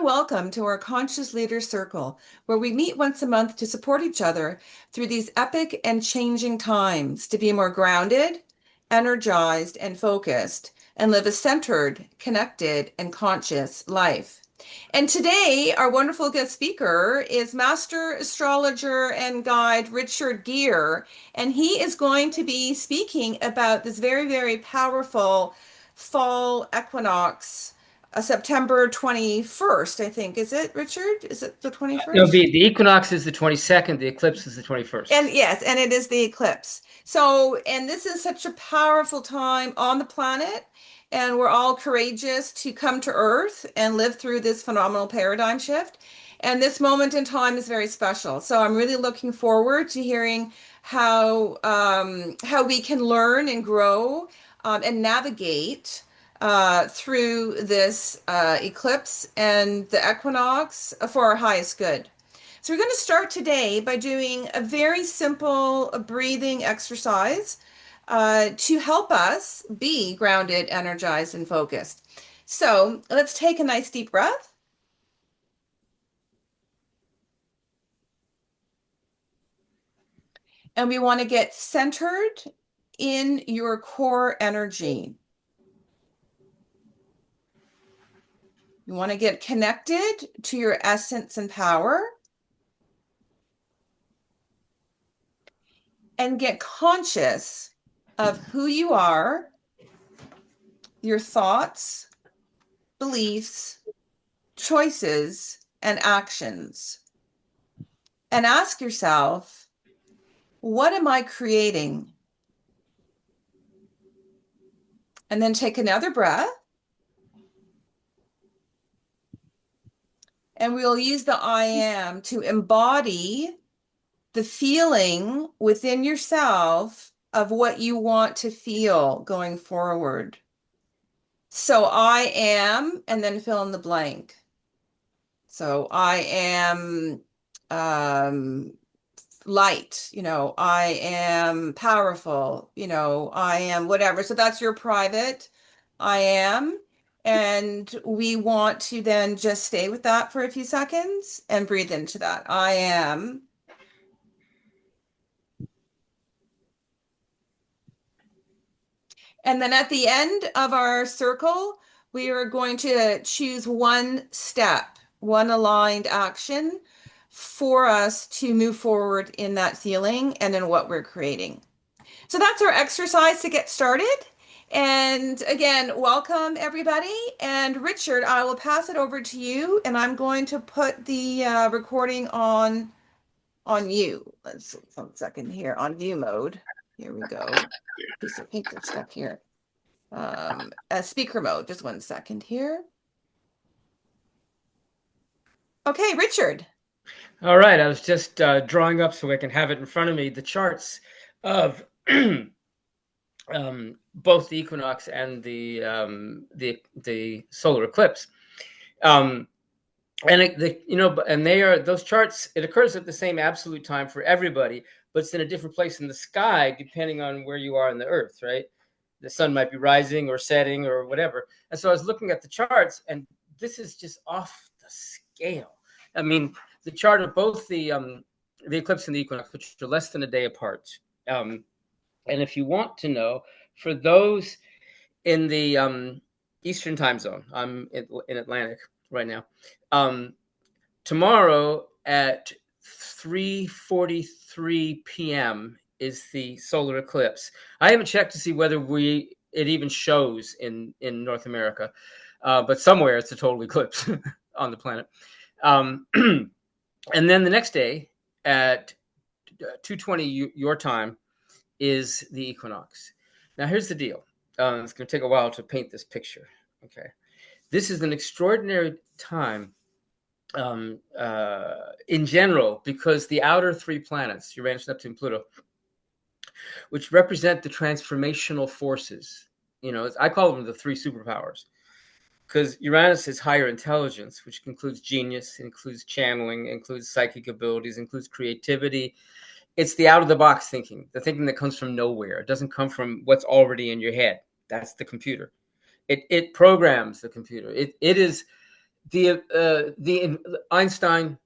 welcome to our Conscious Leader Circle, where we meet once a month to support each other through these epic and changing times to be more grounded, energized, and focused, and live a centered, connected, and conscious life. And today, our wonderful guest speaker is Master Astrologer and Guide Richard Geer, and he is going to be speaking about this very, very powerful fall equinox, September 21st, I think. Is it, Richard? Is it the It'll 21st? be the equinox is the 22nd, the eclipse is the 21st. And yes, and it is the eclipse. So, and this is such a powerful time on the planet, and we're all courageous to come to Earth and live through this phenomenal paradigm shift. And this moment in time is very special. So I'm really looking forward to hearing how we can learn and grow and navigate through this eclipse and the equinox for our highest good. So we're going to start today by doing a very simple breathing exercise to help us be grounded, energized, and focused. So let's take a nice deep breath. And we want to get centered in your core energy. You want to get connected to your essence and power. And get conscious of who you are, your thoughts, beliefs, choices, and actions. And ask yourself, what am I creating? And then take another breath. And we'll use the I am to embody the feeling within yourself of what you want to feel going forward. So I am, and then fill in the blank. So I am light, I am powerful, I am whatever. So that's your private I am. And we want to then just stay with that for a few seconds and breathe into that. I am. And then at the end of our circle, we are going to choose one step, one aligned action for us to move forward in that feeling and in what we're creating. So that's our exercise to get started. And again, welcome everybody. And Richard, I will pass it over to you, and I'm going to put the recording on you. Let's 1 second here on view mode. Here we go. Piece of paper stuck here. Speaker mode. Just 1 second here. Okay, Richard. All right, I was just drawing up so I can have it in front of me the charts of both the equinox and the solar eclipse. And they are those charts. It occurs at the same absolute time for everybody, but it's in a different place in the sky depending on where you are on the Earth, right? The sun might be rising or setting or whatever. And so I was looking at the charts, and this is just off the scale. I mean, the chart of both the eclipse and the equinox, which are less than a day apart. And if you want to know, for those in the Eastern time zone, I'm in Atlantic right now. Tomorrow at 3:43 p.m. is the solar eclipse. I haven't checked to see whether it even shows in North America, but somewhere it's a total eclipse on the planet. And then the next day at 2:20 your time is the equinox. Now here's the deal. It's going to take a while to paint this picture. Okay, this is an extraordinary time in general because the outer three planets, Uranus, Neptune, Pluto, which represent the transformational forces. I call them the three superpowers. Because Uranus is higher intelligence, which includes genius, includes channeling, includes psychic abilities, includes creativity. It's the out-of-the-box thinking, the thinking that comes from nowhere. It doesn't come from what's already in your head. That's the computer. It programs the computer. It is The Einstein,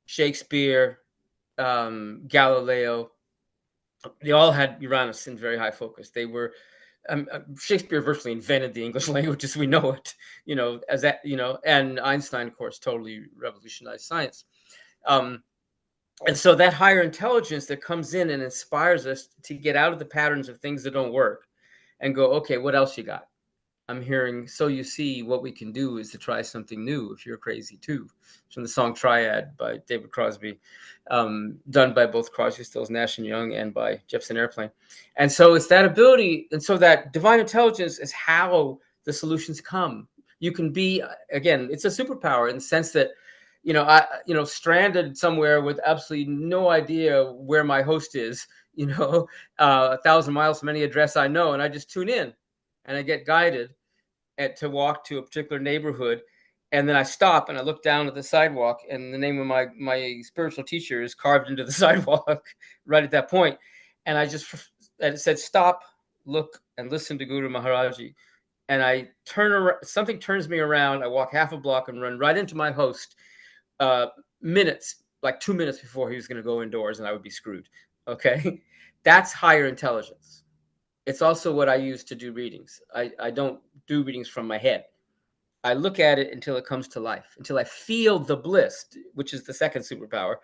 Shakespeare, Galileo, they all had Uranus in very high focus. They were Shakespeare virtually invented the English language as we know it, as that, and Einstein, of course, totally revolutionized science. And so that higher intelligence that comes in and inspires us to get out of the patterns of things that don't work and go, okay, what else you got? I'm hearing, so you see, what we can do is to try something new if you're crazy too. It's from the song Triad by David Crosby, done by both Crosby, Stills, Nash and Young, and by Jefferson Airplane. And so it's that ability, and so that divine intelligence is how the solutions come. You can be, again, it's a superpower in the sense that, stranded somewhere with absolutely no idea where my host is, 1,000 miles from any address I know, and I just tune in and I get guided to walk to a particular neighborhood, and then I stop and I look down at the sidewalk, and the name of my spiritual teacher is carved into the sidewalk right at that point, and it said stop, look, and listen to Guru Maharaji, and I turn around. Something turns me around. I walk half a block and run right into my host. Like 2 minutes before he was going to go indoors, and I would be screwed. Okay, that's higher intelligence. It's also what I use to do readings. I don't do readings from my head. I look at it until it comes to life, until I feel the bliss, which is the second superpower,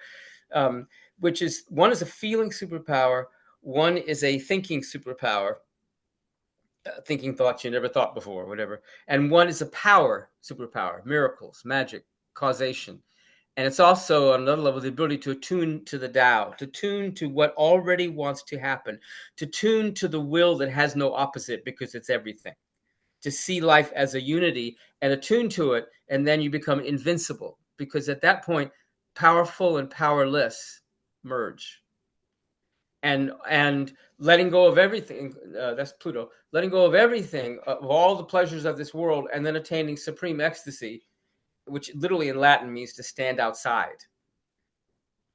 which is, one is a feeling superpower, one is a thinking superpower, thinking thoughts you never thought before, whatever, and one is a power superpower, miracles, magic, causation. And it's also, on another level, the ability to attune to the Tao, to tune to what already wants to happen, to tune to the will that has no opposite because it's everything, to see life as a unity and attune to it. And then you become invincible, because at that point, powerful and powerless merge. And letting go of everything, that's Pluto, letting go of everything, of all the pleasures of this world, and then attaining supreme ecstasy, which literally in Latin means to stand outside.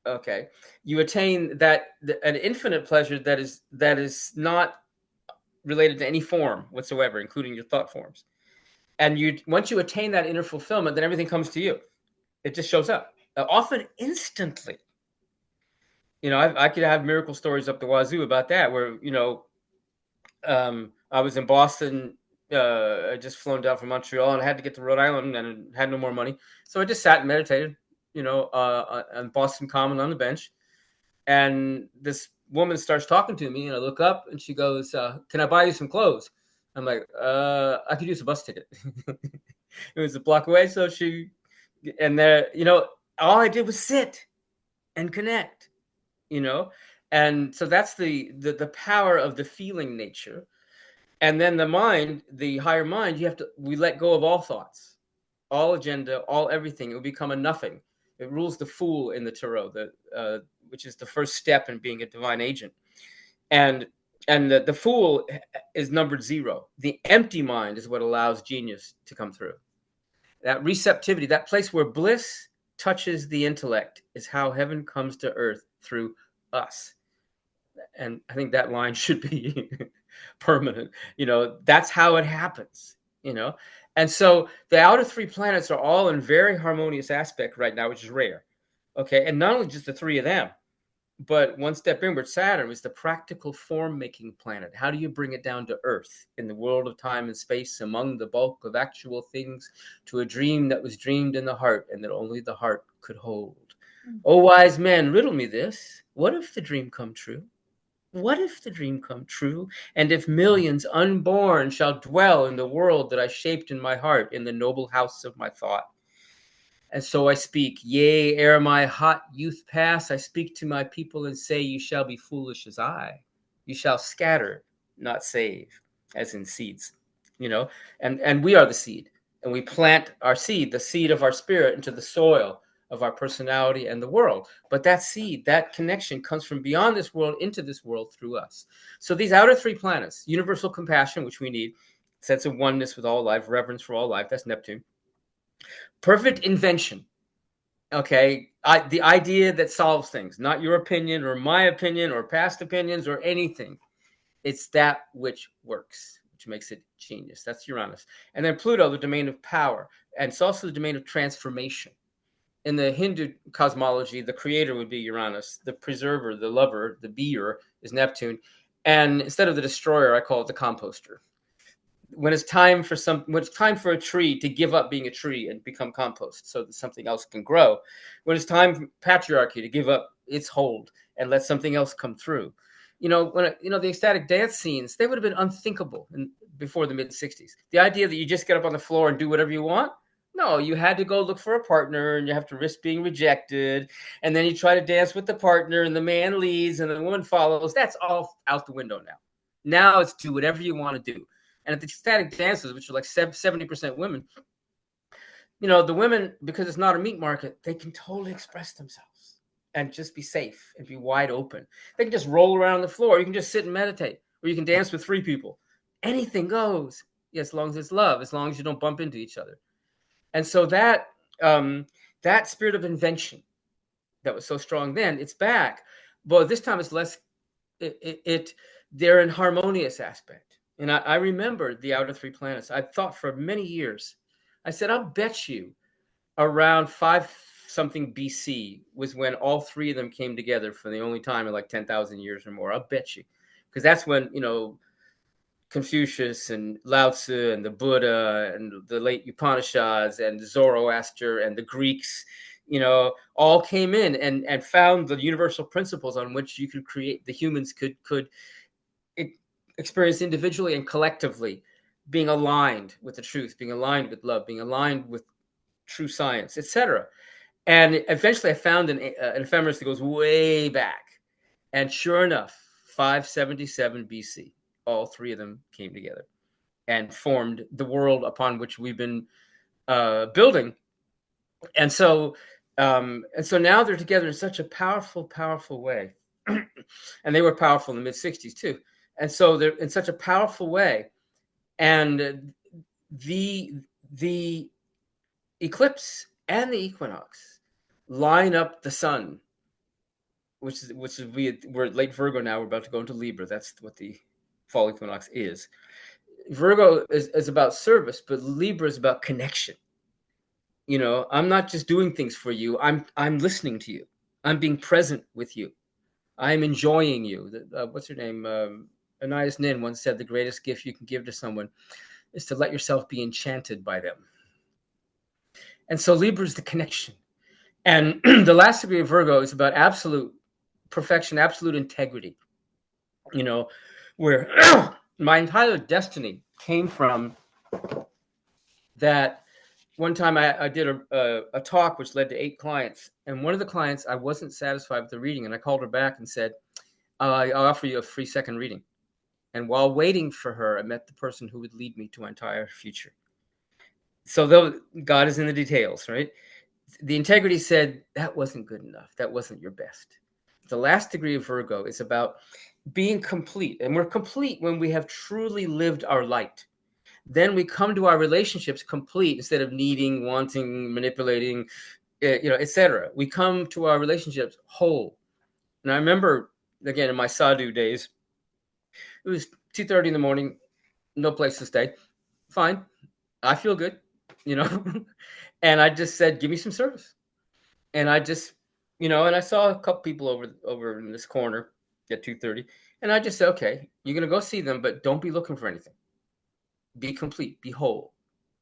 Okay, you attain an infinite pleasure that is not related to any form whatsoever, including your thought forms. And once you attain that inner fulfillment, then everything comes to you. It just shows up, often instantly. I could have miracle stories up the wazoo about that, where I was in Boston. I just flown down from Montreal, and I had to get to Rhode Island, and had no more money, so I just sat and meditated, on Boston Common on the bench, and this woman starts talking to me, and I look up, and she goes, "Can I buy you some clothes?" I'm like, "I could use a bus ticket." It was a block away, so and there, all I did was sit and connect, and so that's the power of the feeling nature. And then the mind, the higher mind, we let go of all thoughts, all agenda, all everything. It will become a nothing. It rules the fool in the tarot, which is the first step in being a divine agent. And the fool is numbered 0. The empty mind is what allows genius to come through. That receptivity, that place where bliss touches the intellect, is how heaven comes to earth through us. And I think that line should be permanent. That's how it happens. And so the outer 3 planets are all in very harmonious aspect right now, which is rare. Okay, and not only just the 3 of them, but one step inward, Saturn is the practical form-making planet. How do you bring it down to earth in the world of time and space, among the bulk of actual things, to a dream that was dreamed in the heart and that only the heart could hold? Oh, wise men, riddle me this. What if the dream come true? What if the dream come true, and if millions unborn shall dwell in the world that I shaped in my heart, in the noble house of my thought? And so I speak, yea, ere my hot youth pass, I speak to my people and say, you shall be foolish as I. You shall scatter, not save, as in seeds, and we are the seed, and we plant our seed, the seed of our spirit, into the soil of our personality and the world. But that seed, that connection, comes from beyond this world into this world through us. So these outer 3 planets, universal compassion, which we need, sense of oneness with all life, reverence for all life, that's Neptune. Perfect invention. Okay, the idea that solves things, not your opinion or my opinion or past opinions or anything. It's that which works, which makes it genius. That's Uranus. And then Pluto, the domain of power. And it's also the domain of transformation. In the Hindu cosmology, the creator would be Uranus. The preserver, the lover, the beer is Neptune. And instead of the destroyer, I call it the composter. When it's time for a tree to give up being a tree and become compost so that something else can grow. When it's time for patriarchy to give up its hold and let something else come through. The ecstatic dance scenes, they would have been unthinkable before the mid-60s. The idea that you just get up on the floor and do whatever you want. No, you had to go look for a partner and you have to risk being rejected. And then you try to dance with the partner and the man leads and the woman follows. That's all out the window now. Now it's do whatever you want to do. And at the ecstatic dances, which are like 70% women, the women, because it's not a meat market, they can totally express themselves and just be safe and be wide open. They can just roll around the floor. You can just sit and meditate, or you can dance with 3 people. Anything goes. Yeah, as long as it's love, as long as you don't bump into each other. And so that spirit of invention that was so strong then, it's back. But this time it's less. They're in harmonious aspect. And I remember the outer 3 planets. I thought for many years, I said, I'll bet you around 5-something BC was when all 3 of them came together for the only time in like 10,000 years or more. I'll bet you. Because that's when, Confucius and Lao Tzu and the Buddha and the late Upanishads and Zoroaster and the Greeks, all came in and found the universal principles on which you could create, the humans could experience individually and collectively, being aligned with the truth, being aligned with love, being aligned with true science, etc. And eventually I found an ephemeris that goes way back. And sure enough, 577 BC, all 3 of them came together and formed the world upon which we've been building. And so now they're together in such a powerful, powerful way. And they were powerful in the mid-60s too. And so they're in such a powerful way. And the eclipse and the equinox line up the sun, which is we're late Virgo now. We're about to go into Libra. That's what the fall equinox is. Virgo is about service, but Libra is about connection. I'm not just doing things for you. I'm listening to you. I'm being present with you. I'm enjoying you. What's her name? Anais Nin once said the greatest gift you can give to someone is to let yourself be enchanted by them. And so Libra is the connection. And the last degree of Virgo is about absolute perfection, absolute integrity. Where my entire destiny came from that. One time I did a talk which led to 8 clients. And one of the clients, I wasn't satisfied with the reading. And I called her back and said, I'll offer you a free second reading. And while waiting for her, I met the person who would lead me to my entire future. So though God is in the details, right? The integrity said, that wasn't good enough. That wasn't your best. The last degree of Virgo is about being complete. And we're complete when we have truly lived our light. Then we come to our relationships complete instead of needing, wanting, manipulating, etc. We come to our relationships whole. And I remember, again, in my sadhu days, it was 2:30 in the morning, no place to stay. Fine. I feel good, and I just said, give me some service. And I just, and I saw a couple people over in this corner at 2:30. And I just said, okay, you're going to go see them, but don't be looking for anything. Be complete, be whole,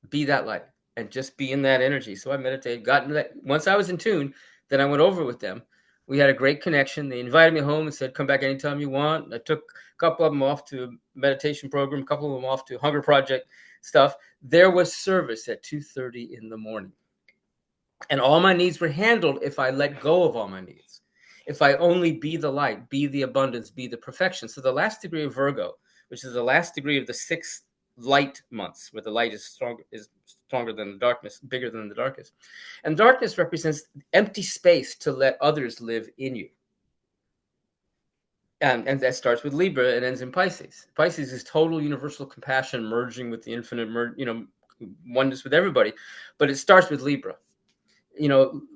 be that light, and just be in that energy. So I meditated, got into that. Once I was in tune, then I went over with them. We had a great connection. They invited me home and said, come back anytime you want. I took a couple of them off to a meditation program, a couple of them off to Hunger Project stuff. There was service at 2:30 in the morning. And all my needs were handled if I let go of all my needs. If I only be the light, be the abundance, be the perfection. So the last degree of Virgo, which is the last degree of the 6 light months, where the light is stronger than the darkness, bigger than the darkness. And darkness represents empty space to let others live in you. And that starts with Libra and ends in Pisces. Pisces is total universal compassion, merging with the infinite, oneness with everybody. But it starts with Libra.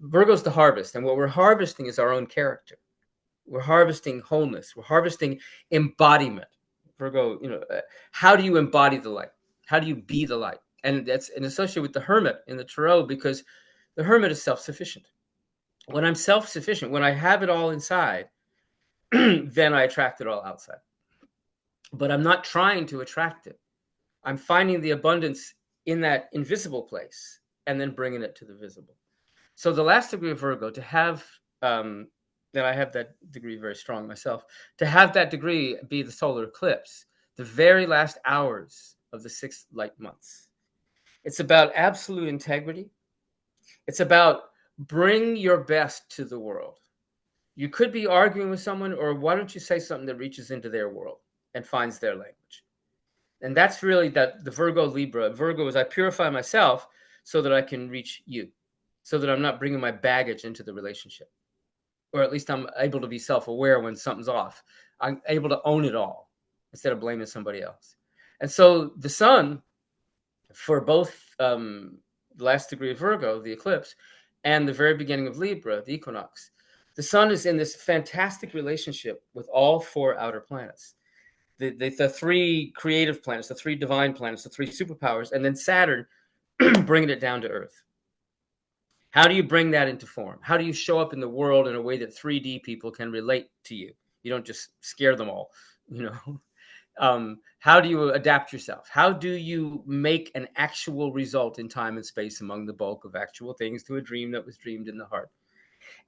Virgo's the harvest. And what we're harvesting is our own character. We're harvesting wholeness. We're harvesting embodiment. Virgo, how do you embody the light? How do you be the light? And that's associated with the hermit in the tarot, because the hermit is self-sufficient. When I'm self-sufficient, when I have it all inside, then I attract it all outside. But I'm not trying to attract it. I'm finding the abundance in that invisible place and then bringing it to the visible. So the last degree of Virgo, to have, that I have that degree very strong myself, to have that degree be the solar eclipse, the very last hours of the 6 light months. It's about absolute integrity. It's about bring your best to the world. You could be arguing with someone, or why don't you say something that reaches into their world and finds their language? And that's really that the Virgo Libra. Virgo is I purify myself so that I can reach you, so that I'm not bringing my baggage into the relationship, or at least I'm able to be self-aware when something's off. I'm able to own it all instead of blaming somebody else. And so the sun, for both the last degree of Virgo, the eclipse, and the very beginning of Libra, the equinox, the sun is in this fantastic relationship with all 4 outer planets. The 3 creative planets, the 3 divine planets, the 3 superpowers, and then Saturn bringing it down to Earth. How do you bring that into form? How do you show up in the world in a way that 3D people can relate to you? You don't just scare them all, How do you adapt yourself? How do you make an actual result in time and space among the bulk of actual things to a dream that was dreamed in the heart?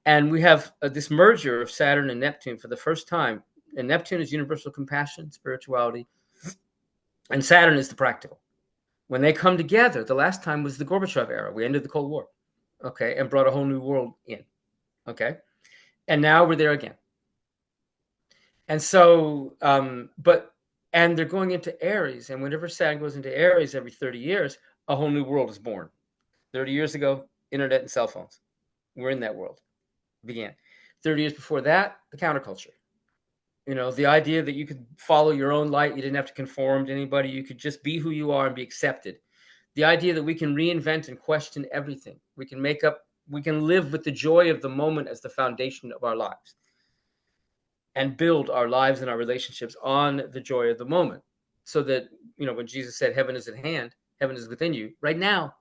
And we have this merger of Saturn and Neptune for the first time. And Neptune is universal compassion, spirituality, and Saturn is the practical. When they come together, the last time was the Gorbachev era. We ended the Cold War, okay, and brought a whole new world in, okay? And now we're there again. And so, and they're going into Aries, and whenever Saturn goes into Aries every 30 years, a whole new world is born. 30 years ago, internet and cell phones. We're in that world. Began. 30 years before that, the counterculture. The idea that you could follow your own light, you didn't have to conform to anybody, you could just be who you are and be accepted. The idea that we can reinvent and question everything. We can live with the joy of the moment as the foundation of our lives, and build our lives and our relationships on the joy of the moment. So that, when Jesus said, heaven is at hand, heaven is within you right now,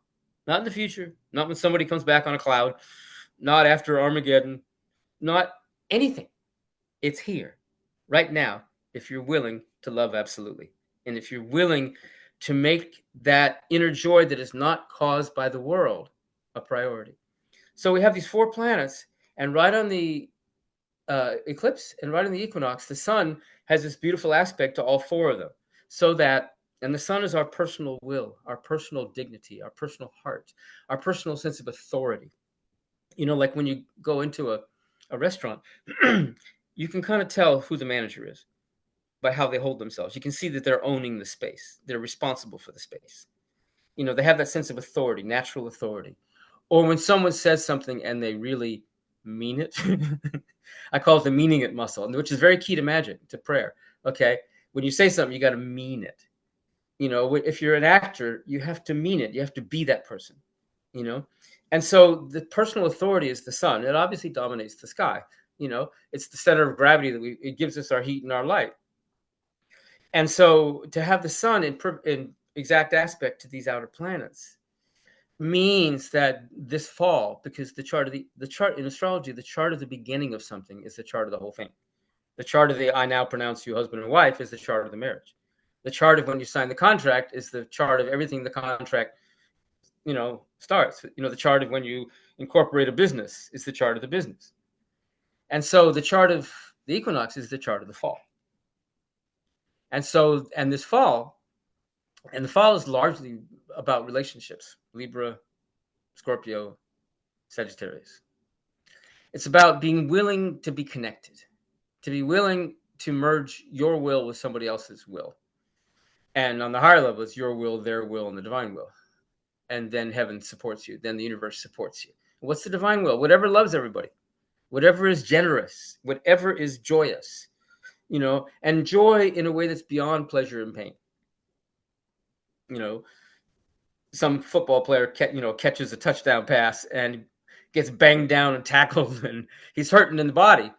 not in the future, not when somebody comes back on a cloud, not after Armageddon, not anything. It's here right now, if you're willing to love absolutely. And if you're willing to make that inner joy that is not caused by the world a priority. So we have these 4 planets, and right on the eclipse and right on the equinox, the sun has this beautiful aspect to all 4 of them. So that, and the sun is our personal will, our personal dignity, our personal heart, our personal sense of authority. Like when you go into a restaurant, you can kind of tell who the manager is by how they hold themselves. You can see that they're owning the space. They're responsible for the space. They have that sense of authority, natural authority. Or when someone says something and they really mean it, I call it the meaning it muscle, which is very key to magic, to prayer. Okay. When you say something, you got to mean it. If you're an actor, you have to mean it. You have to be that person, And so the personal authority is the sun. It obviously dominates the sky. It's the center of gravity that it gives us our heat and our light. And so to have the sun in exact aspect to these outer planets means that this fall, because the chart in astrology, the chart of the beginning of something is the chart of the whole thing. The chart of the I now pronounce you husband and wife is the chart of the marriage. The chart of when you sign the contract is the chart of everything the contract, starts. The chart of when you incorporate a business is the chart of the business. And so the chart of the equinox is the chart of the fall. And so, and the fall is largely about relationships. Libra, Scorpio, Sagittarius. It's about being willing to be connected, to be willing to merge your will with somebody else's will. And on the higher level, it's your will, their will, and the divine will. And then heaven supports you. Then the universe supports you. What's the divine will? Whatever loves everybody. Whatever is generous. Whatever is joyous. And joy in a way that's beyond pleasure and pain. Some football player, catches a touchdown pass and gets banged down and tackled, and he's hurting in the body,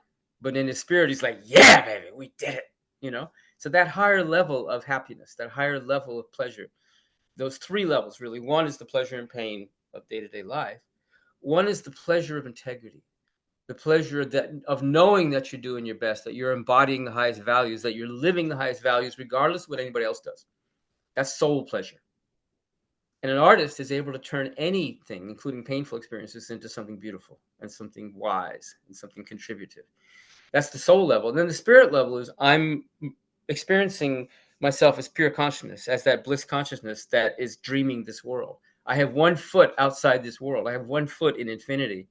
but in his spirit, he's like, "Yeah, baby, we did it." So that higher level of happiness, that higher level of pleasure, those three levels really. One is the pleasure and pain of day-to-day life. One is the pleasure of integrity, the pleasure that of knowing that you're doing your best, that you're embodying the highest values, that you're living the highest values regardless of what anybody else does. That's soul pleasure. And an artist is able to turn anything, including painful experiences, into something beautiful and something wise and something contributive. That's the soul level. And then the spirit level is I'm experiencing myself as pure consciousness, as that bliss consciousness that is dreaming this world. I have one foot outside this world. I have one foot in infinity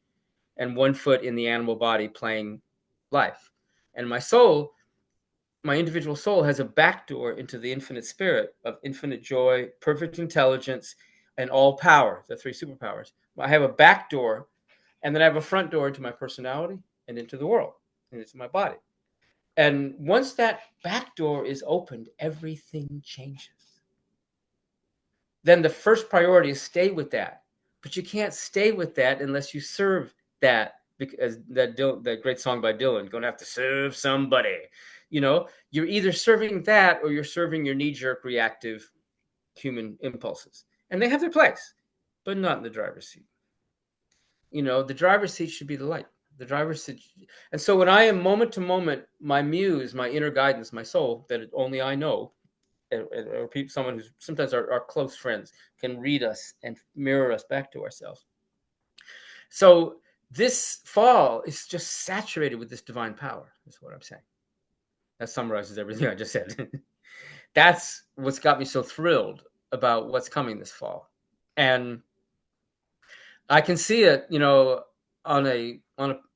and one foot in the animal body playing life. And my soul, my individual soul, has a back door into the infinite spirit of infinite joy, perfect intelligence, and all power, the three superpowers. I have a back door, and then I have a front door into my personality and into the world and into my body. And once that back door is opened, everything changes. Then the first priority is stay with that. But you can't stay with that unless you serve that. Because that great song by Dylan, gonna have to serve somebody. You're either serving that or you're serving your knee-jerk reactive human impulses. And they have their place, but not in the driver's seat. The driver's seat should be the light. The driver's seat. And so when I am moment to moment, my muse, my inner guidance, my soul, that only I know, or someone who's sometimes our close friends can read us and mirror us back to ourselves. So this fall is just saturated with this divine power, is what I'm saying. That summarizes everything I just said. That's what's got me so thrilled about what's coming this fall. And I can see it, on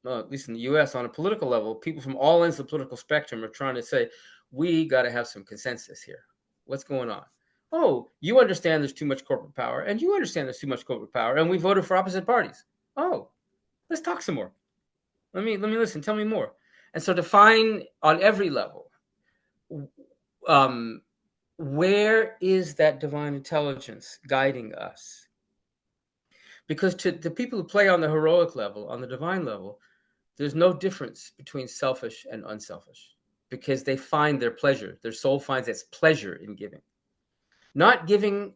at least in the U.S., on a political level, people from all ends of the political spectrum are trying to say, we got to have some consensus here. What's going on? Oh, you understand there's too much corporate power, and you understand there's too much corporate power, and we voted for opposite parties. Oh, let's talk some more. Let me listen. Tell me more. And so define on every level, where is that divine intelligence guiding us? Because to the people who play on the heroic level, on the divine level, there's no difference between selfish and unselfish, because they find their pleasure. Their soul finds its pleasure in giving. Not giving,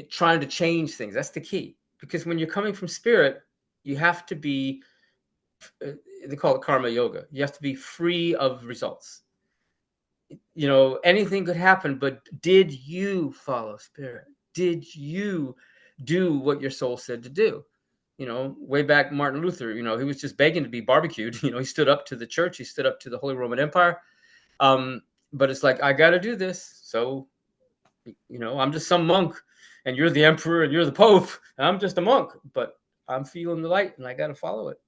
trying to change things. That's the key. Because when you're coming from spirit, you have to be, they call it karma yoga. You have to be free of results. Anything could happen, but did you follow spirit? Did you do what your soul said to do? Way back Martin Luther, he was just begging to be barbecued. He stood up to the church. He stood up to the Holy Roman Empire. But it's like, I got to do this. So, I'm just some monk and you're the emperor and you're the pope. And I'm just a monk, but I'm feeling the light and I got to follow it.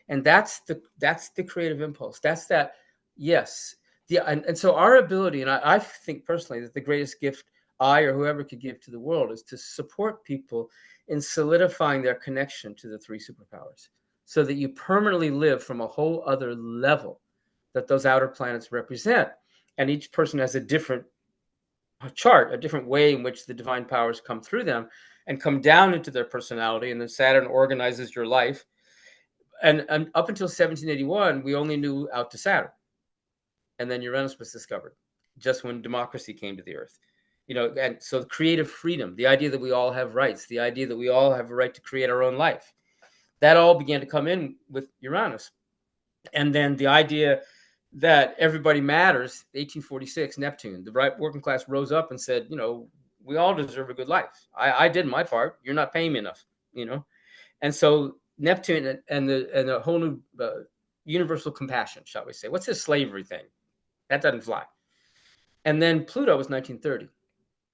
And that's the creative impulse. That's that. Yes. Yeah. And so our ability, and I think personally that the greatest gift I or whoever could give to the world is to support people in solidifying their connection to the three superpowers so that you permanently live from a whole other level that those outer planets represent. And each person has a different chart, a different way in which the divine powers come through them and come down into their personality. And then Saturn organizes your life. And up until 1781, we only knew out to Saturn. And then Uranus was discovered just when democracy came to the earth. And so creative freedom, the idea that we all have rights, the idea that we all have a right to create our own life, that all began to come in with Uranus. And then the idea that everybody matters, 1846, Neptune, the right working class rose up and said, we all deserve a good life. I did my part. You're not paying me enough, And so Neptune and the whole new universal compassion, shall we say. What's this slavery thing? That doesn't fly. And then Pluto was 1930.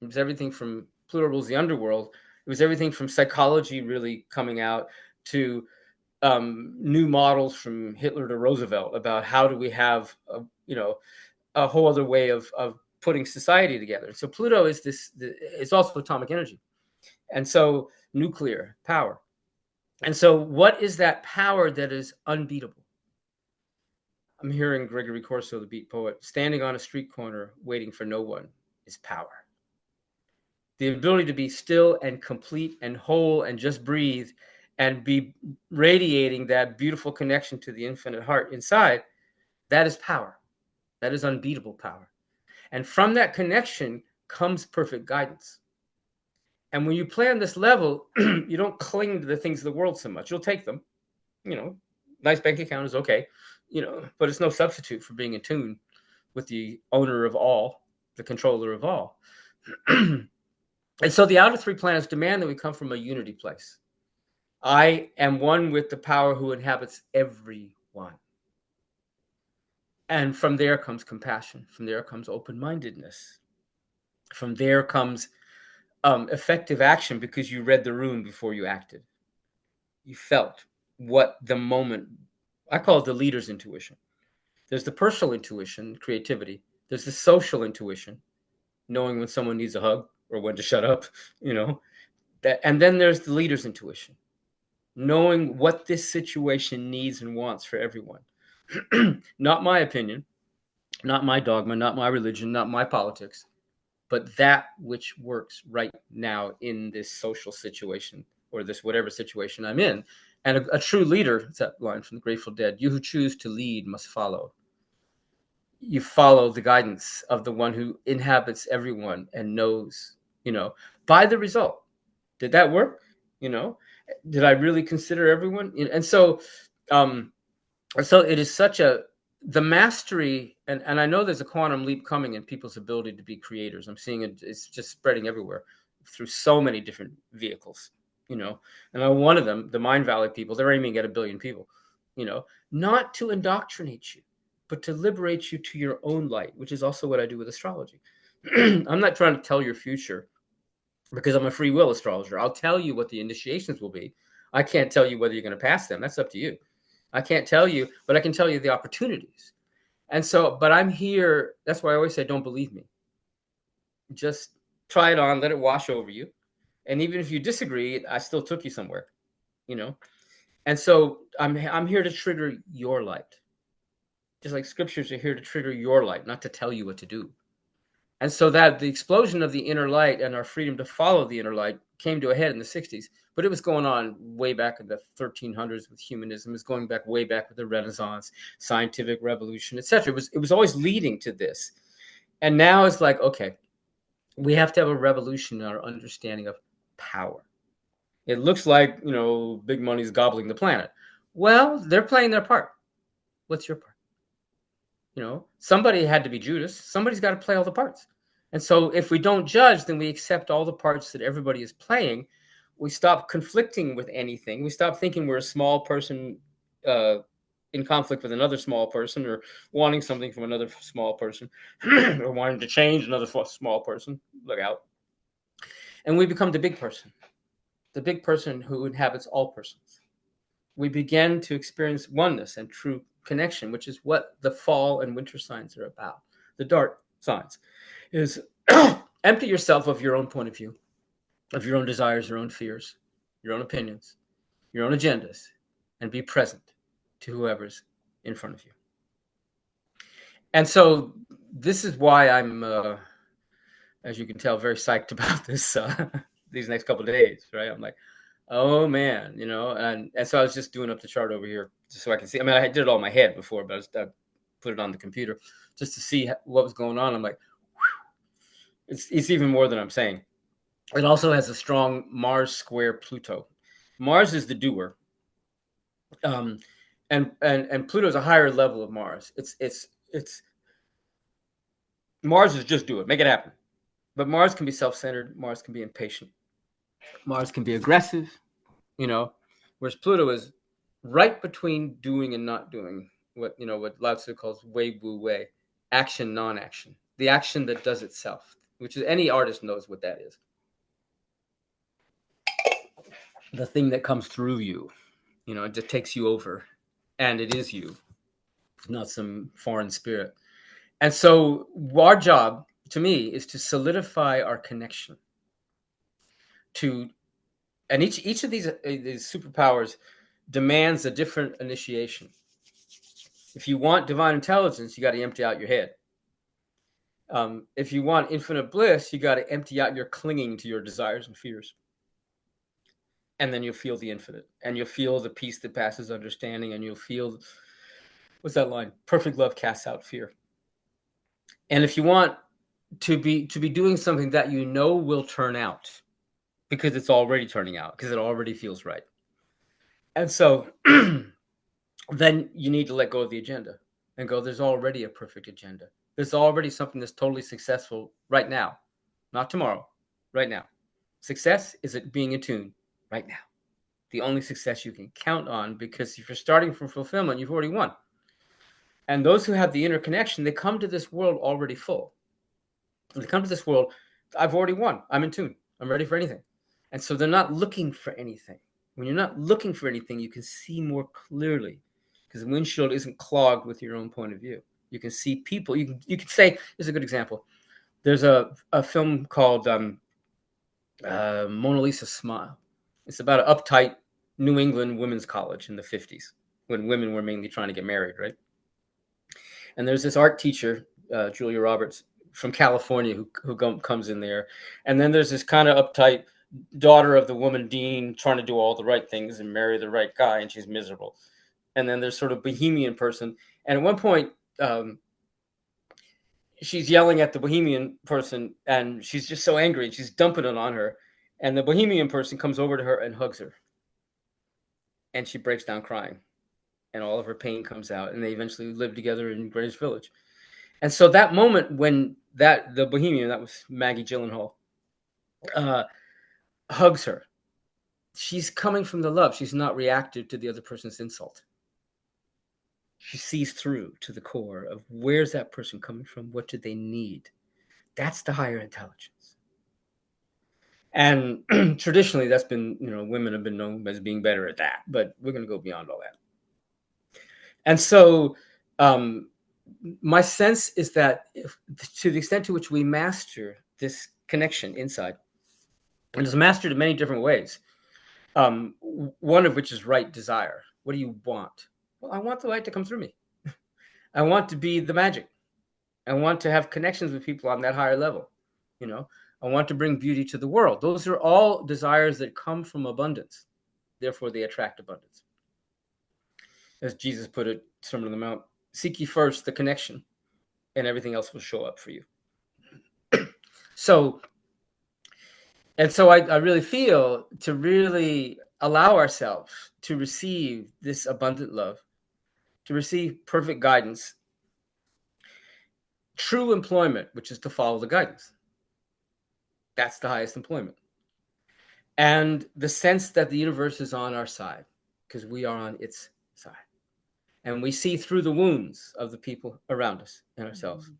It was everything from Pluto rules the underworld. It was everything from psychology really coming out to new models from Hitler to Roosevelt about how do we have a whole other way of putting society together. So Pluto is it's also atomic energy, and so nuclear power. And so what is that power that is unbeatable? I'm hearing Gregory Corso, the beat poet, standing on a street corner waiting for no one is power. The ability to be still and complete and whole and just breathe and be radiating that beautiful connection to the infinite heart inside, that is power. That is unbeatable power. And from that connection comes perfect guidance. And when you play on this level, you don't cling to the things of the world so much. You'll take them, nice bank account is okay, but it's no substitute for being in tune with the owner of all, the controller of all. And so the outer three planets demand that we come from a unity place. I am one with the power who inhabits everyone. And from there comes compassion. From there comes open-mindedness. From there comes effective action, because you read the rune before you acted. You felt what the moment, I call it the leader's intuition. There's the personal intuition, creativity. There's the social intuition, knowing when someone needs a hug or when to shut up, and then there's the leader's intuition, knowing what this situation needs and wants for everyone. Not my opinion, not my dogma, not my religion, not my politics, but that which works right now in this social situation or this whatever situation I'm in. And a true leader, it's that line from the Grateful Dead, you who choose to lead must follow. You follow the guidance of the one who inhabits everyone and knows, by the result. Did that work? Did I really consider everyone? And so it is such the mastery, and I know there's a quantum leap coming in people's ability to be creators. I'm seeing it's just spreading everywhere through so many different vehicles, and one of them, the Mind Valley people, they're aiming at 1 billion people, not to indoctrinate you, but to liberate you to your own light, which is also what I do with astrology. I'm not trying to tell your future, because I'm a free will astrologer. I'll tell you what the initiations will be. I can't tell you whether you're going to pass them. That's up to you. I can't tell you, but I can tell you the opportunities. And so, but I'm here. That's why I always say, don't believe me. Just try it on, let it wash over you. And even if you disagree, I still took you somewhere, And so I'm here to trigger your light. Just like scriptures are here to trigger your light, not to tell you what to do. And so that the explosion of the inner light and our freedom to follow the inner light came to a head in the 60s. But it was going on way back in the 1300s with humanism. It was going back way back with the Renaissance, scientific revolution, etc. It was always leading to this. And now it's like, okay, we have to have a revolution in our understanding of power. It looks like, big money's gobbling the planet. Well, they're playing their part. What's your part? Somebody had to be Judas. Somebody's got to play all the parts. And so if we don't judge, then we accept all the parts that everybody is playing. We stop conflicting with anything. We stop thinking we're a small person in conflict with another small person, or wanting something from another small person, or wanting to change another small person. Look out. And we become the big person who inhabits all persons. We begin to experience oneness and true connection, which is what the fall and winter signs are about. The dark signs is empty yourself of your own point of view, of your own desires, your own fears, your own opinions, your own agendas, and be present to whoever's in front of you. And so this is why I'm, as you can tell, very psyched about this these next couple of days, right? I'm like, oh man, and so I was just doing up the chart over here just so I can see. I mean, I did it all in my head before, but I put it on the computer just to see what was going on. I'm like, whew, it's even more than I'm saying. It also has a strong Mars square Pluto. Mars is the doer, and Pluto is a higher level of Mars. It's Mars is just do it, make it happen. But Mars can be self-centered. Mars can be impatient. Mars can be aggressive. Whereas Pluto is right between doing and not doing, what Lao Tzu calls wei wu wei, action, non-action, the action that does itself, which is, any artist knows what that is. The thing that comes through you, it just takes you over, and it is you, not some foreign spirit. And so our job, to me, is to solidify our connection to, and each of these superpowers demands a different initiation. If you want divine intelligence, you got to empty out your head. If you want infinite bliss, you got to empty out your clinging to your desires and fears. And then you'll feel the infinite, and you'll feel the peace that passes understanding, and you'll feel, what's that line? Perfect love casts out fear. And if you want to be doing something that you know will turn out because it's already turning out, because it already feels right. And so then you need to let go of the agenda and go, there's already a perfect agenda. There's already something that's totally successful right now, not tomorrow, right now. Success is it being in tune right now. The only success you can count on, because if you're starting from fulfillment, you've already won. And those who have the interconnection, they come to this world already full. When they come to this world, I've already won. I'm in tune. I'm ready for anything. And so they're not looking for anything. When you're not looking for anything, you can see more clearly because the windshield isn't clogged with your own point of view. You can see people. You can say, this is a good example. There's a film called Mona Lisa Smile. It's about an uptight New England women's college in the 50s when women were mainly trying to get married, right? And there's this art teacher, Julia Roberts, from California who comes in there. And then there's this kind of uptight daughter of the woman dean trying to do all the right things and marry the right guy, and she's miserable. And then there's sort of bohemian person. And at one point, she's yelling at the bohemian person, and she's just so angry, and she's dumping it on her. And the bohemian person comes over to her and hugs her. And she breaks down crying. And all of her pain comes out, and they eventually live together in Greenwich Village. And so that moment when the bohemian, that was Maggie Gyllenhaal, uh, hugs her, she's coming from the love. She's not reactive to the other person's insult. She sees through to the core of where's that person coming from? What do they need? That's the higher intelligence. And traditionally, that's been, women have been known as being better at that, but we're going to go beyond all that. And so, my sense is that to the extent to which we master this connection inside, and it's mastered in many different ways, one of which is right desire. What do you want? Well, I want the light to come through me. I want to be the magic. I want to have connections with people on that higher level. I want to bring beauty to the world. Those are all desires that come from abundance. Therefore, they attract abundance. As Jesus put it, Sermon on the Mount, seek ye first the connection, and everything else will show up for you. So I really feel to really allow ourselves to receive this abundant love, to receive perfect guidance, true employment, which is to follow the guidance. That's the highest employment. And the sense that the universe is on our side because we are on its side. And we see through the wounds of the people around us and ourselves.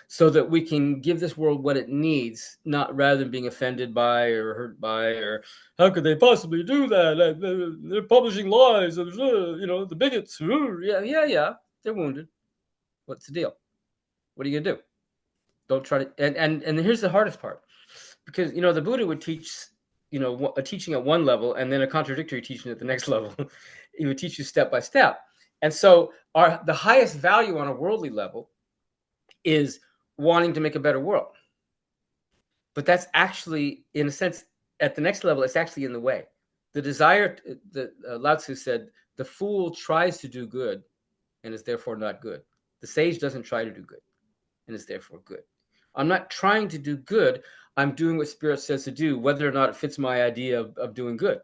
So that we can give this world what it needs, not rather than being offended by or hurt by, or how could they possibly do that? They're publishing lies, the bigots. Yeah, they're wounded. What's the deal? What are you gonna do? Don't try to. And here's the hardest part, because the Buddha would teach, a teaching at one level and then a contradictory teaching at the next level. He would teach you step by step. And so the highest value on a worldly level is wanting to make a better world. But that's actually, in a sense, at the next level, it's actually in the way. The desire, Lao Tzu said, the fool tries to do good and is therefore not good. The sage doesn't try to do good and is therefore good. I'm not trying to do good. I'm doing what Spirit says to do, whether or not it fits my idea of doing good.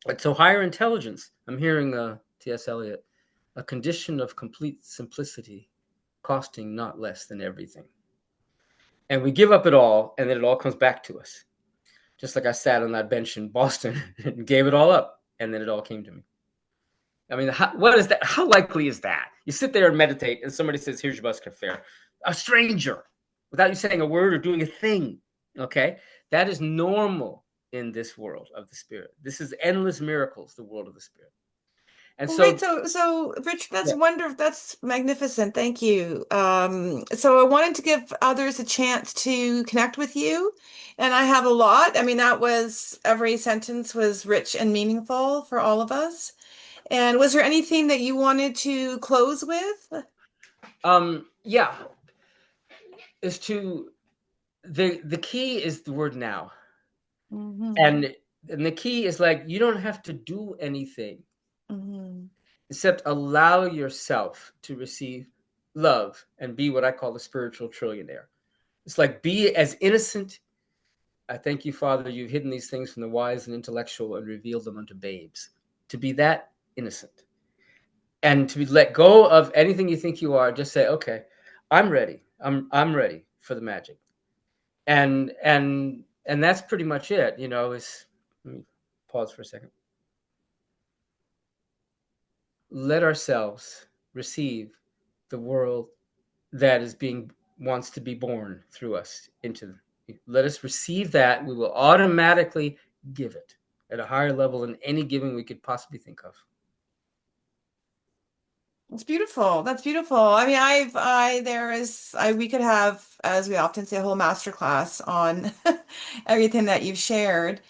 But so higher intelligence, I'm hearing T.S. Eliot, a condition of complete simplicity, costing not less than everything. And we give up it all, and then it all comes back to us. Just like I sat on that bench in Boston and gave it all up, and then it all came to me. I mean, what is that? How likely is that? You sit there and meditate, and somebody says, here's your bus fare. A stranger, without you saying a word or doing a thing, okay? That is normal in this world of the spirit. This is endless miracles, the world of the spirit. And Right, so Rich, that's wonderful. That's magnificent. Thank you. So I wanted to give others a chance to connect with you, and I have a lot. I mean, every sentence was rich and meaningful for all of us. And was there anything that you wanted to close with? Yeah, is to the key is the word now. And the key is like, you don't have to do anything except allow yourself to receive love and be what I call a spiritual trillionaire. It's like, be as innocent. I thank you, Father, you've hidden these things from the wise and intellectual and revealed them unto babes. To be that innocent and to let go of anything you think you are. Just say, okay, I'm ready. I'm ready for the magic. And that's pretty much it. Is let me pause for a second. Let ourselves receive the world that is being wants to be born through us into. Let us receive that. We will automatically give it at a higher level than any giving we could possibly think of. It's beautiful. That's beautiful. I mean, we could have, as we often say, a whole master class on everything that you've shared.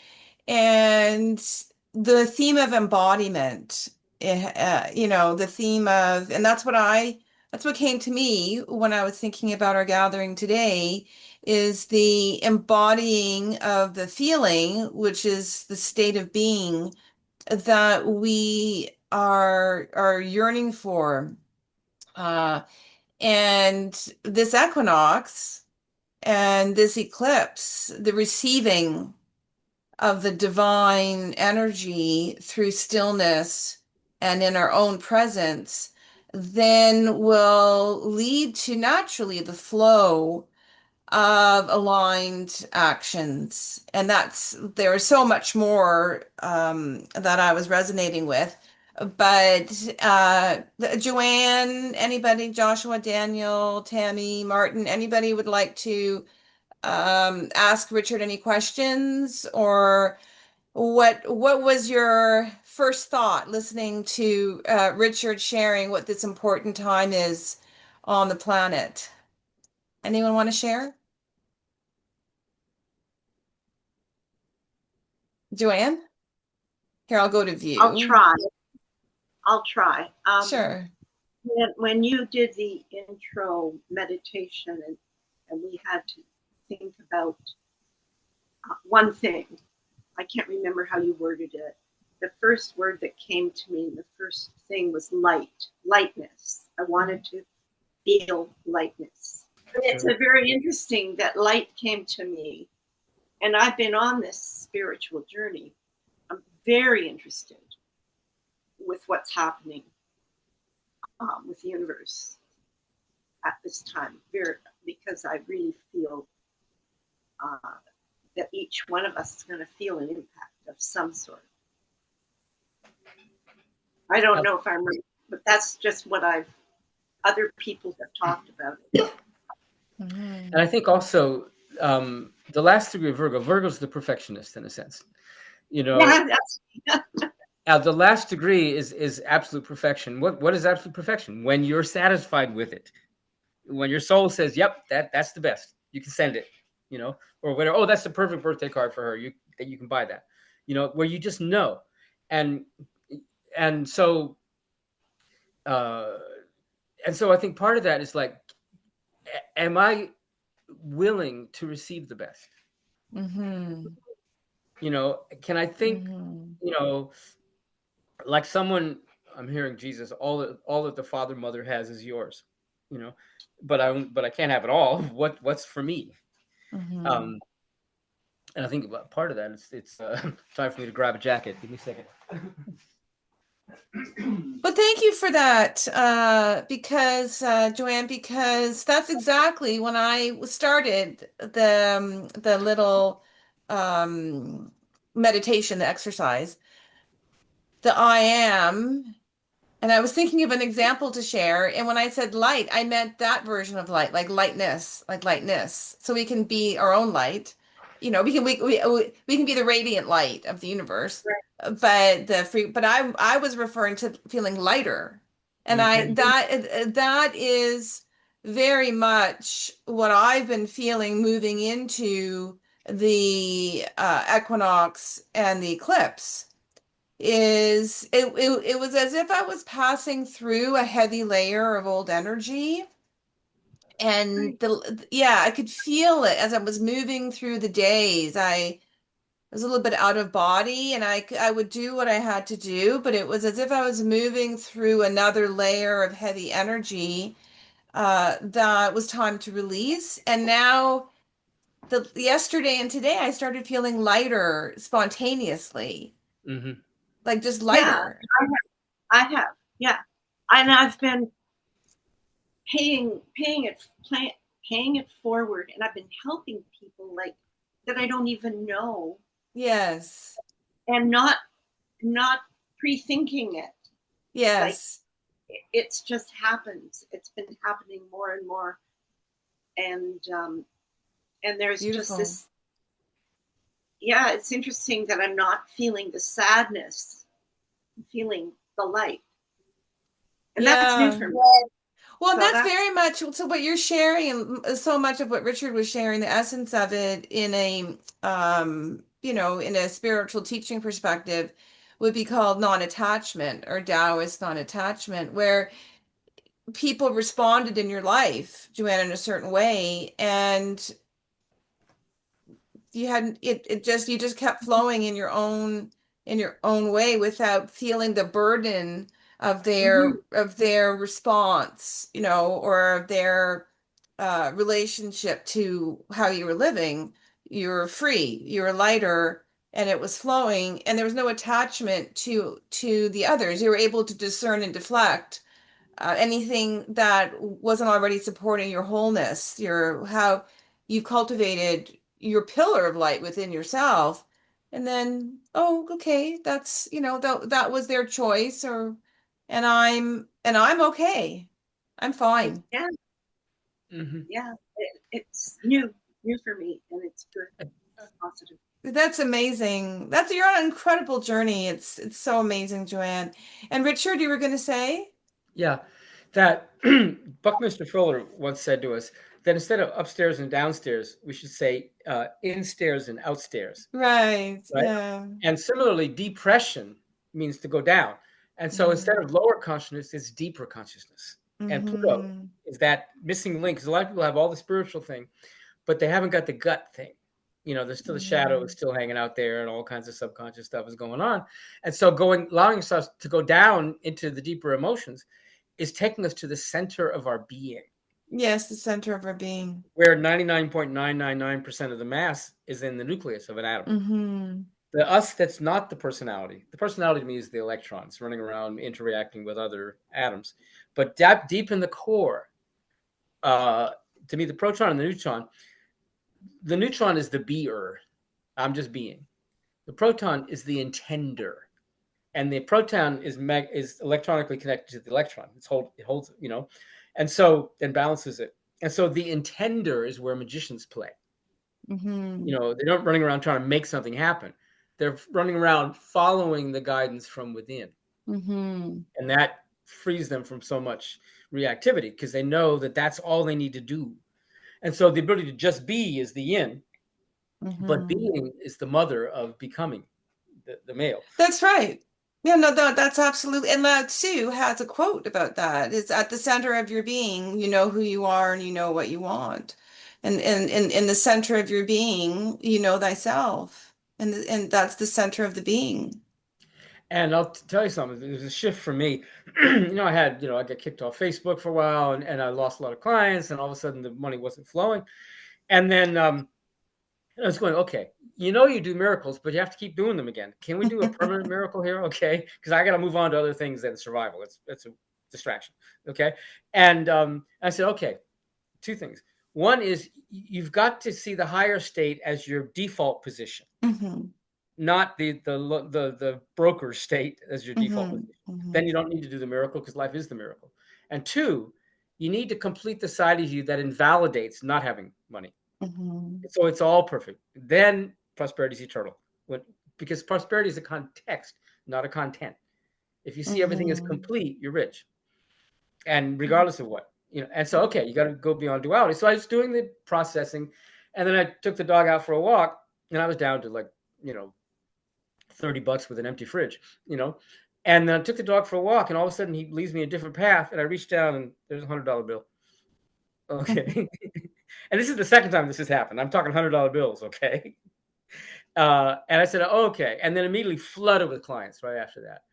And the theme of embodiment, the theme of, and that's what came to me when I was thinking about our gathering today, is the embodying of the feeling, which is the state of being that we are yearning for. Uh, and this equinox and this eclipse, the receiving of the divine energy through stillness and in our own presence, then will lead to naturally the flow of aligned actions. And there is so much more that I was resonating with. But Joanne, anybody, Joshua, Daniel, Tammy, Martin, anybody would like to ask Richard any questions, or what was your first thought listening to Richard sharing what this important time is on the planet? Anyone want to share? Joanne? Here, I'll go to I'll view. try. I'll try. Sure. When you did the intro meditation and we had to think about one thing, I can't remember how you worded it. The first word that came to me, the first thing was lightness. I wanted to feel lightness. It's a very interesting that light came to me. And I've been on this spiritual journey. I'm very interested with what's happening with the universe at this time, because I really feel that each one of us is going to feel an impact of some sort. I don't know if I'm right, but that's just what other people have talked about it. And I think also the last degree of Virgo's the perfectionist in a sense. Yeah, Now, the last degree is absolute perfection. What is absolute perfection? When you're satisfied with it, when your soul says, "Yep, that's the best," you can send it, or whatever. Oh, that's the perfect birthday card for her. You can buy that, where you just know, and so I think part of that is like, am I willing to receive the best? Mm-hmm. Can I think, Mm-hmm. like someone, I'm hearing Jesus, all that the Father Mother has is yours, but I can't have it all. What's for me? Mm-hmm. And I think part of that is it's time for me to grab a jacket. Give me a second. Well, thank you for that, because Joanne, because that's exactly when I started the little meditation, the exercise, the I am. And I was thinking of an example to share. And when I said light, I meant that version of light, like lightness, like lightness. So we can be our own light. We can be the radiant light of the universe. But I was referring to feeling lighter. And I Mm-hmm. that is very much what I've been feeling moving into the equinox and the eclipse. It was as if I was passing through a heavy layer of old energy, and I could feel it as I was moving through the days. I was a little bit out of body, and I would do what I had to do, but it was as if I was moving through another layer of heavy energy, that was time to release. And now yesterday and today I started feeling lighter spontaneously, Mm-hmm. like just Yeah, lighter. I have. Yeah. And I've been paying it forward, and I've been helping people like that I don't even know, Yes. and not pre-thinking it. Like Yes. it's just happens. It's been happening more and more, and there's just Beautiful. this. Yeah, it's interesting that I'm not feeling the sadness. I'm feeling the light, and that's new Yeah. for me. Well, and So that's that's very much so what you're sharing, and so much of what Richard was sharing, the essence of it in a in a spiritual teaching perspective would be called non-attachment or Taoist non-attachment, where people responded in your life, Joanna, in a certain way, and you hadn't it just you just kept flowing in your own way without feeling the burden mm-hmm. of their response, or of their relationship to how you were living. You were free, you were lighter, and it was flowing, and there was no attachment to the others. You were able to discern and deflect anything that wasn't already supporting your wholeness, your how you cultivated your pillar of light within yourself. And then, oh, okay, that's, that was their choice, or and I'm okay. I'm fine. Yeah, Mm-hmm. yeah. It's new for me, and it's good. It's positive. That's amazing. You're on an incredible journey. It's so amazing, Joanne. And Richard, you were going to say? Yeah, that Buckminster Fuller once said to us that instead of upstairs and downstairs, we should say instairs and outstairs, Right. right? Yeah. And similarly, depression means to go down. And so instead of lower consciousness, it's deeper consciousness. And Pluto Mm-hmm. is that missing link. Because a lot of people have all the spiritual thing, but they haven't got the gut thing. There's still the shadow is Mm-hmm. still hanging out there, and all kinds of subconscious stuff is going on. And so allowing yourself to go down into the deeper emotions is taking us to the center of our being, Yes, the center of our being. where 99.999% of the mass is in the nucleus of an atom. Mm-hmm. The us that's not the personality. The personality to me is the electrons running around interacting with other atoms. But deep in the core, to me, the proton and the neutron is the beer. I'm just being. The proton is the intender. And the proton is electronically connected to the electron. It holds it, and so then balances it. And so the intender is where magicians play. Mm-hmm. They're not running around trying to make something happen. They're running around following the guidance from within. Mm-hmm. And that frees them from so much reactivity because they know that that's all they need to do. And so the ability to just be is the yin, but Mm-hmm. being is the mother of becoming the male. That's right. Yeah, no, that's absolutely. And Lao Tzu has a quote about that. It's at the center of your being, you know who you are and you know what you want. And in the center of your being, you know thyself. And that's the center of the being. And I'll tell you something. There's a shift for me. I got kicked off Facebook for a while, and I lost a lot of clients, and all of a sudden the money wasn't flowing. And then I was going, okay, you do miracles, but you have to keep doing them again. Can we do a permanent miracle here? Okay, because I got to move on to other things than survival. It's a distraction. Okay, and I said, okay, two things. One is you've got to see the higher state as your default position, Mm-hmm. not the broker state as your default Mm-hmm. position. Mm-hmm. Then you don't need to do the miracle because life is the miracle. And two, you need to complete the side of you that invalidates not having money. Mm-hmm. So it's all perfect. Then prosperity is eternal. Because prosperity is a context, not a content. If you see everything as Mm-hmm. complete, you're rich. And regardless of what, and so, okay, you got to go beyond duality. So I was doing the processing, and then I took the dog out for a walk, and I was down to like, $30 with an empty fridge, and then I took the dog for a walk, and all of a sudden he leads me a different path, and I reached down, and there's a $100 bill. Okay. And this is the second time this has happened. I'm talking $100 bills. Okay. And I said, oh, okay. And then immediately flooded with clients right after that,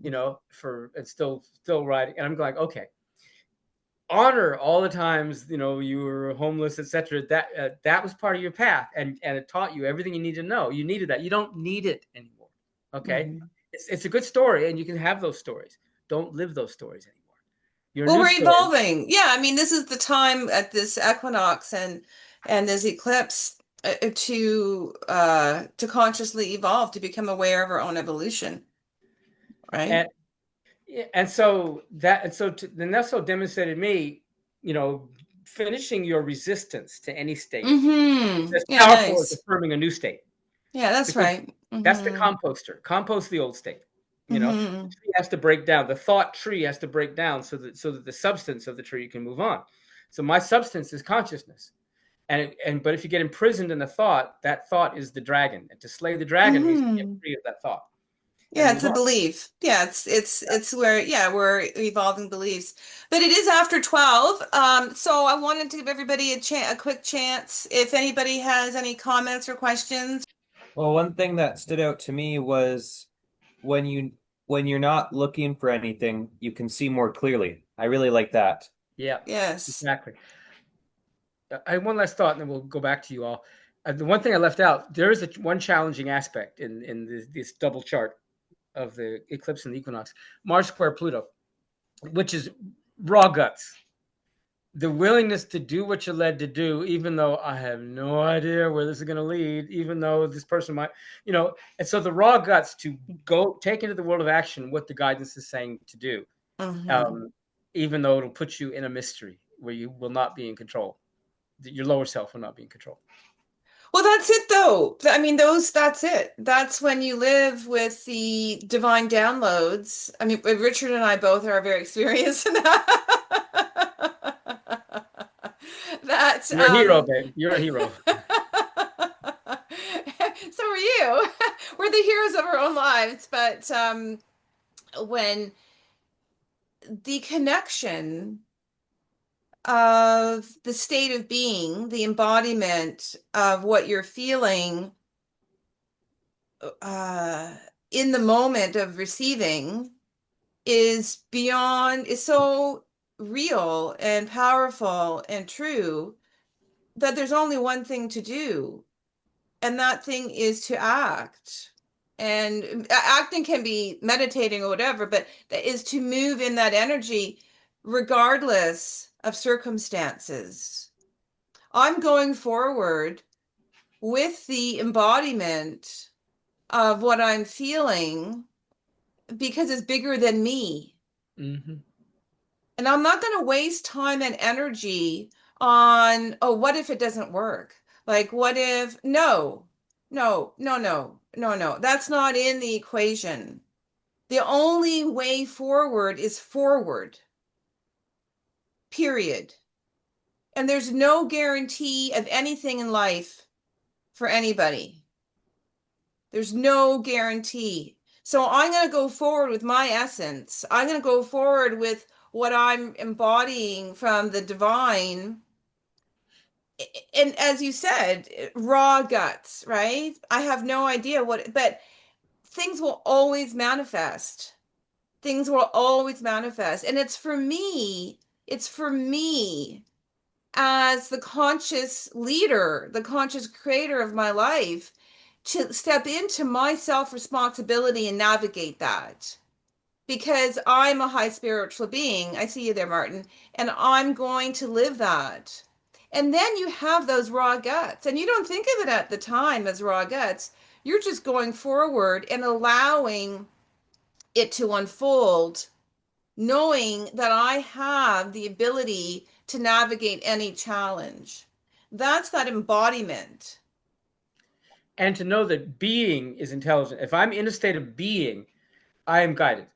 and still writing. And I'm like, okay, honor all the times, you know, you were homeless, etc. That was part of your path, and it taught you everything you need to know. You needed that. You don't need it anymore. Okay, it's a good story, and you can have those stories. Don't live those stories anymore. Your Well, new we're story. evolving. Yeah, I mean, this is the time at this equinox and this eclipse to consciously evolve, to become aware of our own evolution, right? And then that's so demonstrated me, you know, finishing your resistance to any state is as Yeah, powerful as nice. affirming a new state, Yeah, that's because right. that's the composter. Compost the old state. You know, the Mm-hmm. tree has to break down. The thought tree has to break down so that the substance of the tree can move on. So my substance is consciousness. But if you get imprisoned in the thought, that thought is the dragon. And to slay the dragon means to get Mm-hmm. free of that thought and Yeah, it's move a on. belief. Yeah, it's where, yeah, we're evolving beliefs. But it is after 12. So I wanted to give everybody a quick chance if anybody has any comments or questions. Well, one thing that stood out to me was when you're not looking for anything, you can see more clearly. I really like that. Yeah, Yes. exactly. I have one last thought, and then we'll go back to you all. The one thing I left out, there is one challenging aspect in this double chart of the eclipse and the equinox, Mars square Pluto, which is raw guts. The willingness to do what you're led to do, even though I have no idea where this is going to lead, even though this person might, you know, and so the raw guts to go take into the world of action what the guidance is saying to do, Mm-hmm. even though it'll put you in a mystery where you will not be in control. Your lower self will not be in control. Well, that's it though. I mean, that's it. That's when you live with the divine downloads. I mean, Richard and I both are very experienced in that. That's You're a hero, babe. You're a hero. So are you. We're the heroes of our own lives, but when the connection of the state of being, the embodiment of what you're feeling uh, in the moment of receiving is so real and powerful and true that there's only one thing to do, and that thing is to act. And acting can be meditating or whatever, but that is to move in that energy regardless of circumstances. I'm going forward with the embodiment of what I'm feeling because it's bigger than me. Mm-hmm. And I'm not going to waste time and energy on, oh, what if it doesn't work? Like, what if, no, no, no, no, no, no. That's not in the equation. The only way forward is forward, period. And there's no guarantee of anything in life for anybody. There's no guarantee. So I'm going to go forward with my essence. I'm going to go forward with what I'm embodying from the divine. And as you said, raw guts, right? I have no idea but things will always manifest. Things will always manifest. And it's for me as the conscious leader, the conscious creator of my life, to step into my self-responsibility and navigate that. Because I'm a high spiritual being. I see you there, Martin. And I'm going to live that. And then you have those raw guts. And you don't think of it at the time as raw guts. You're just going forward and allowing it to unfold, knowing that I have the ability to navigate any challenge. That's that embodiment. And to know that being is intelligent. If I'm in a state of being, I am guided.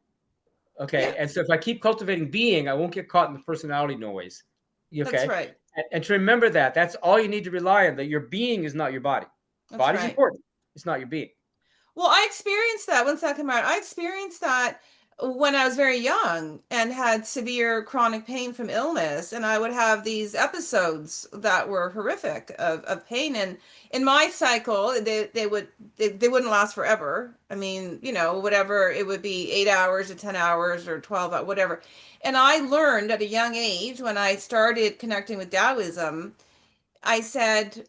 Okay. Yeah, And so if I keep cultivating being, I won't get caught in the personality noise. that's Okay. right. And to remember that's all you need to rely on, that your being is not your body. That's Body's right. important. It's not your being. Well, I experienced that. One second, Martin. I experienced that when I was very young and had severe chronic pain from illness, and I would have these episodes that were horrific of pain. And in my cycle, they wouldn't last forever. I mean, you know, whatever, it would be 8 hours or 10 hours or 12 hours, whatever. And I learned at a young age, when I started connecting with Taoism, I said,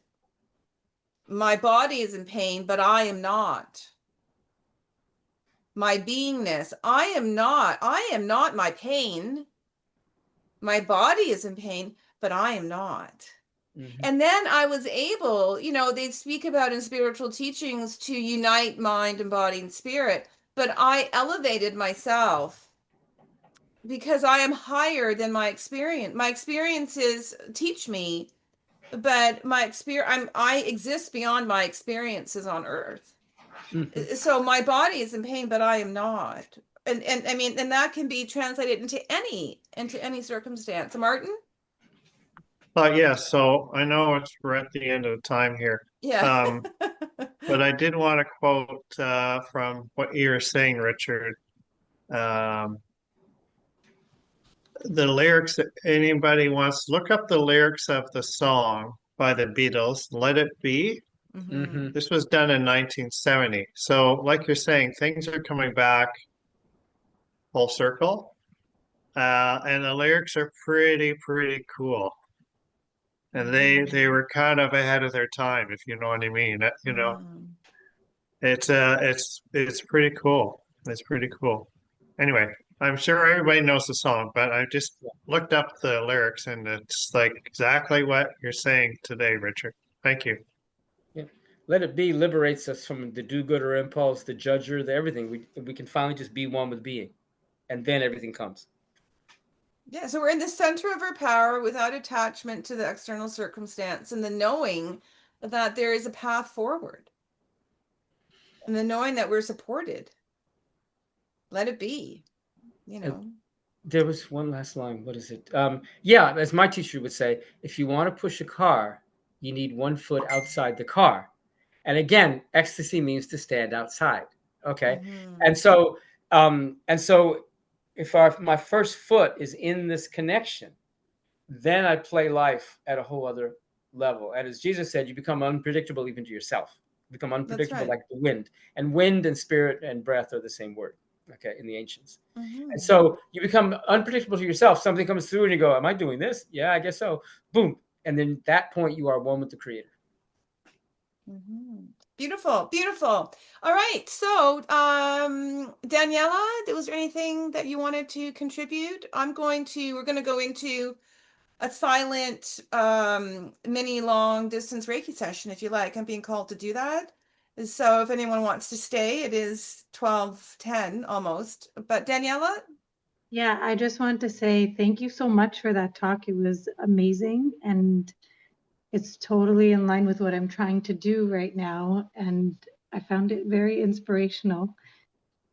my body is in pain, but I am not. My beingness, I am not my pain. My body is in pain, but I am not. Mhm. And then I was able, you know, they speak about in spiritual teachings to unite mind and body and spirit, but I elevated myself because I am higher than my experience. My experiences teach me, but I exist beyond my experiences on earth. Mhm. So my body is in pain, but I am not. And I mean, and that can be translated into any circumstance. Martin? Yeah, so I know we're at the end of the time here. Yeah. Um, but I did want to quote from what you were saying, Richard. Um, the lyrics, anybody wants to look up the lyrics of the song by the Beatles, Let It Be. Mhm. This was done in 1970. So, like you're saying, things are coming back full circle. And the lyrics are pretty cool. And they were kind of ahead of their time, if you know what I mean. You know, Mhm. it's pretty cool. It's pretty cool. Anyway, I'm sure everybody knows the song, but I just looked up the lyrics and it's like exactly what you're saying today, Richard. Thank you. Yeah. Let it be liberates us from the do-gooder impulse, the judger, the everything. We can finally just be one with being, and then everything comes. Yeah, so we're in the center of our power without attachment to the external circumstance, and the knowing that there is a path forward, and the knowing that we're supported. Let it be, you And know. there was one last line. What is it? Yeah, as my teacher would say, if you want to push a car, you need one foot outside the car. And again, ecstasy means to stand outside. Okay, Mhm. and so if my first foot is in this connection, then I play life at a whole other level. And as Jesus said, you become unpredictable even to yourself. You become That's unpredictable right. like the wind. And wind and spirit and breath are the same word, okay, in the ancients. And Mhm. so you become unpredictable to yourself. Something comes through and you go, am I doing this? Yeah, I guess so. Boom. And then at that point, you are one with the creator. Mhm. Beautiful, beautiful. All right. So, Daniela, was there anything that you wanted to contribute? We're going to go into a silent, mini long distance Reiki session if you like. I'm being called to do that. So if anyone wants to stay, it is 12:10 almost. But Daniela? Yeah, I just want to say thank you so much for that talk. It was amazing and it's totally in line with what I'm trying to do right now. And I found it very inspirational.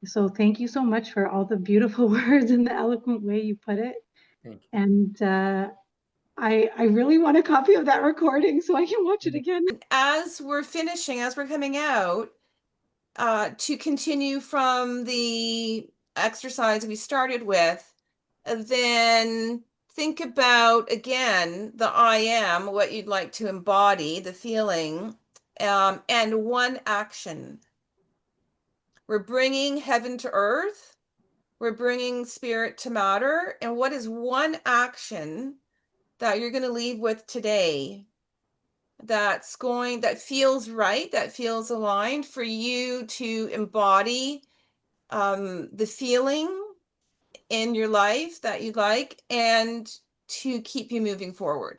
So thank you so much for all the beautiful words and the eloquent way you put it. Thank you. And I really want a copy of that recording so I can watch it again. As we're coming out, to continue from the exercise we started with, then think about again the I am, what you'd like to embody, the feeling, and one action. We're bringing heaven to earth, we're bringing spirit to matter. And what is one action that you're going to leave with today that feels right, that feels aligned for you to embody the feeling in your life that you like and to keep you moving forward?